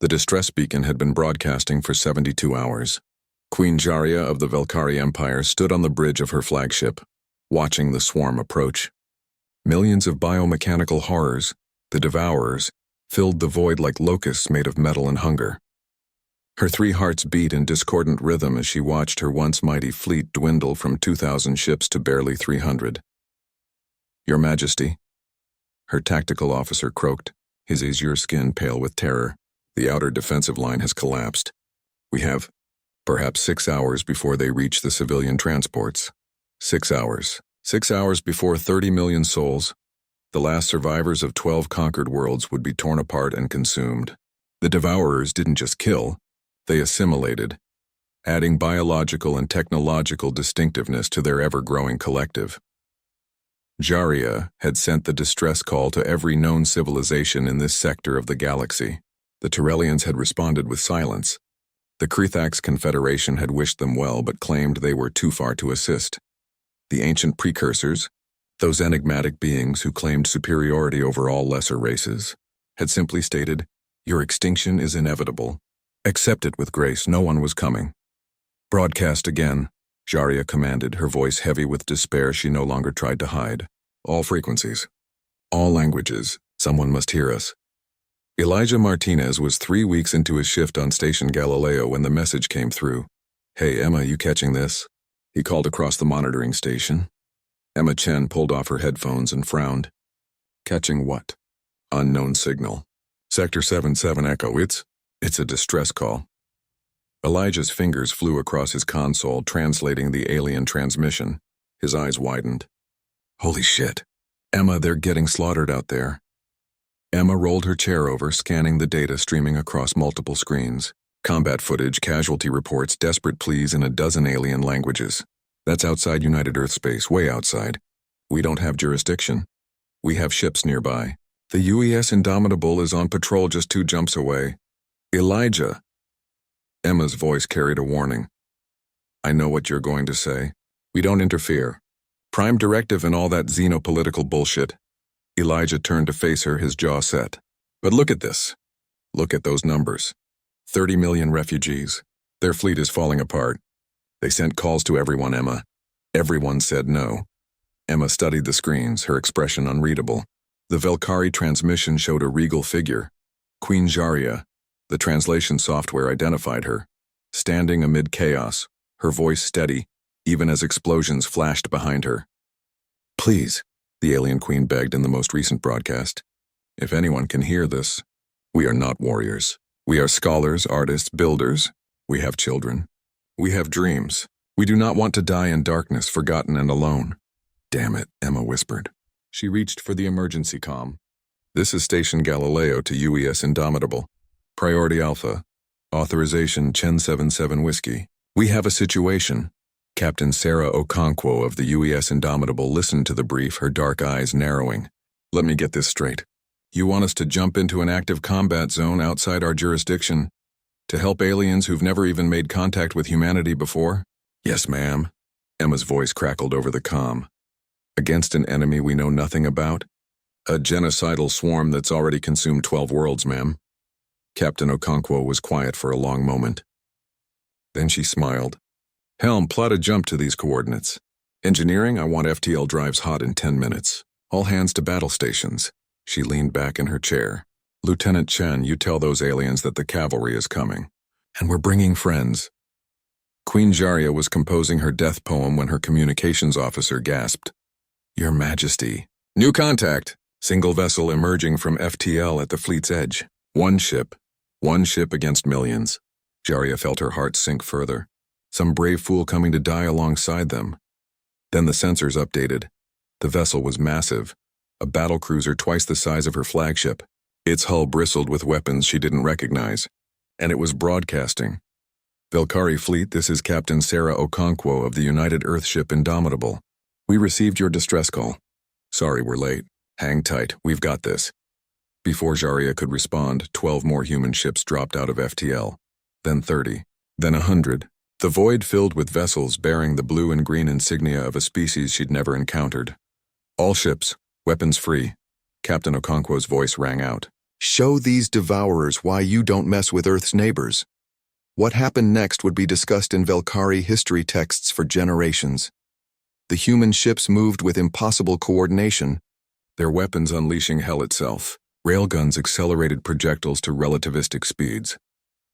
The distress beacon had been broadcasting for 72 hours. Queen Jaria of the Velkari Empire stood on the bridge of her flagship, watching the swarm approach. Millions of biomechanical horrors, the Devourers, filled the void like locusts made of metal and hunger. Her 3 hearts beat in discordant rhythm as she watched her once mighty fleet dwindle from 2,000 ships to barely 300. "Your Majesty," her tactical officer croaked, his azure skin pale with terror. "The outer defensive line has collapsed. We have perhaps 6 hours before they reach the civilian transports. 6 hours. 6 hours before 30 million souls, the last survivors of 12 conquered worlds, would be torn apart and consumed." The Devourers didn't just kill, they assimilated, adding biological and technological distinctiveness to their ever-growing collective. Jaria had sent the distress call to every known civilization in this sector of the galaxy. The Tyrellians had responded with silence. The Krethax Confederation had wished them well but claimed they were too far to assist. The ancient precursors, those enigmatic beings who claimed superiority over all lesser races, had simply stated, "Your extinction is inevitable. Accept it with grace, no one was coming." "Broadcast again," Jaria commanded, her voice heavy with despair she no longer tried to hide. "All frequencies. All languages. Someone must hear us." Elijah Martinez was 3 weeks into his shift on Station Galileo when the message came through. "Hey, Emma, you catching this?" He called across the monitoring station. Emma Chen pulled off her headphones and frowned. "Catching what?" "Unknown signal. Sector 77 Echo, it's a distress call." Elijah's fingers flew across his console, translating the alien transmission. His eyes widened. "Holy shit. Emma, they're getting slaughtered out there." Emma rolled her chair over, scanning the data streaming across multiple screens. Combat footage, casualty reports, desperate pleas in a dozen alien languages. "That's outside United Earth space, way outside. We don't have jurisdiction. We have ships nearby. The UES Indomitable is on patrol just 2 jumps away." "Elijah." Emma's voice carried a warning. "I know what you're going to say. We don't interfere. Prime directive and all that xenopolitical bullshit." Elijah turned to face her, his jaw set. "But look at this. Look at those numbers. 30 million refugees. Their fleet is falling apart. They sent calls to everyone, Emma. Everyone said no." Emma studied the screens, her expression unreadable. The Velkari transmission showed a regal figure. Queen Jaria. The translation software identified her, standing amid chaos, her voice steady, even as explosions flashed behind her. "Please," the alien queen begged in the most recent broadcast. "If anyone can hear this, we are not warriors. We are scholars, artists, builders. We have children. We have dreams. We do not want to die in darkness, forgotten and alone." "Damn it," Emma whispered. She reached for the emergency comm. "This is Station Galileo to UES Indomitable. Priority Alpha. Authorization Chen 77 Whiskey. We have a situation." Captain Sarah Okonkwo of the UES Indomitable listened to the brief, her dark eyes narrowing. "Let me get this straight. You want us to jump into an active combat zone outside our jurisdiction to help aliens who've never even made contact with humanity before?" "Yes, ma'am." Emma's voice crackled over the comm. "Against an enemy we know nothing about? A genocidal swarm that's already consumed 12 worlds, ma'am." Captain Okonkwo was quiet for a long moment. Then she smiled. "Helm, plot a jump to these coordinates. Engineering, I want FTL drives hot in 10 minutes. All hands to battle stations." She leaned back in her chair. "Lieutenant Chen, you tell those aliens that the cavalry is coming. And we're bringing friends." Queen Jaria was composing her death poem when her communications officer gasped. "Your Majesty." "New contact. Single vessel emerging from FTL at the fleet's edge. One ship against millions." Jaria felt her heart sink further. Some brave fool coming to die alongside them. Then the sensors updated. The vessel was massive, a battlecruiser twice the size of her flagship. Its hull bristled with weapons she didn't recognize. And it was broadcasting. "Velkari Fleet, this is Captain Sarah Okonkwo of the United Earthship Indomitable. We received your distress call. Sorry we're late. Hang tight, we've got this." Before Jaria could respond, 12 more human ships dropped out of FTL. Then 30. Then 100. The void filled with vessels bearing the blue and green insignia of a species she'd never encountered. "All ships, weapons free." Captain Okonkwo's voice rang out. Show these devourers why you don't mess with Earth's neighbors. What happened next would be discussed in Velkhari history texts for generations. The human ships moved with impossible coordination, their weapons unleashing hell itself. Railguns accelerated projectiles to relativistic speeds,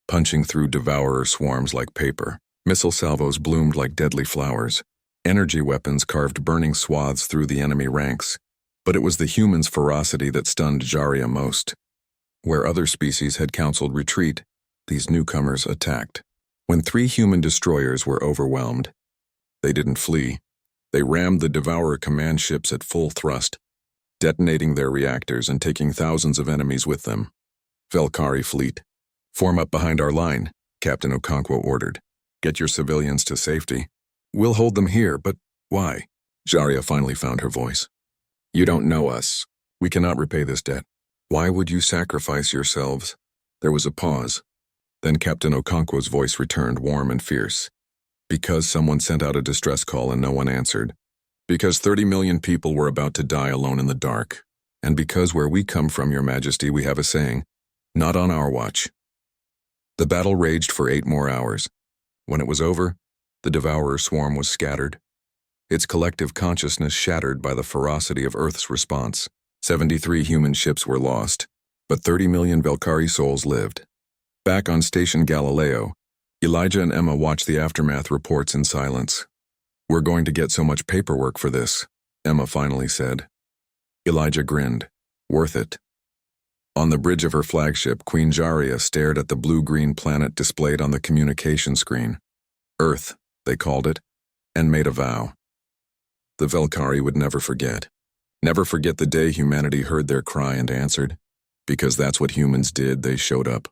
punching through devourer swarms like paper. Missile salvos bloomed like deadly flowers. Energy weapons carved burning swaths through the enemy ranks. But it was the humans' ferocity that stunned Jaria most. Where other species had counseled retreat, these newcomers attacked. When 3 human destroyers were overwhelmed, they didn't flee. They rammed the devourer command ships at full thrust, detonating their reactors and taking thousands of enemies with them. Velkhari fleet. Form up behind our line, Captain Okonkwo ordered. Get your civilians to safety. We'll hold them here, but why? Jaria finally found her voice. You don't know us. We cannot repay this debt. Why would you sacrifice yourselves? There was a pause. Then Captain Okonkwo's voice returned, warm and fierce. Because someone sent out a distress call and no one answered. Because 30 million people were about to die alone in the dark. And because where we come from, Your Majesty, we have a saying, not on our watch. The battle raged for 8 more hours. When it was over, the devourer swarm was scattered, its collective consciousness shattered by the ferocity of Earth's response. 73 human ships were lost, but 30 million Velkhari souls lived. Back on Station Galileo, Elijah and Emma watched the aftermath reports in silence. We're going to get so much paperwork for this, Emma finally said. Elijah grinned. Worth it. On the bridge of her flagship, Queen Jaria stared at the blue-green planet displayed on the communication screen. Earth, they called it, and made a vow. The Velkhari would never forget. Never forget the day humanity heard their cry and answered. Because that's what humans did, they showed up.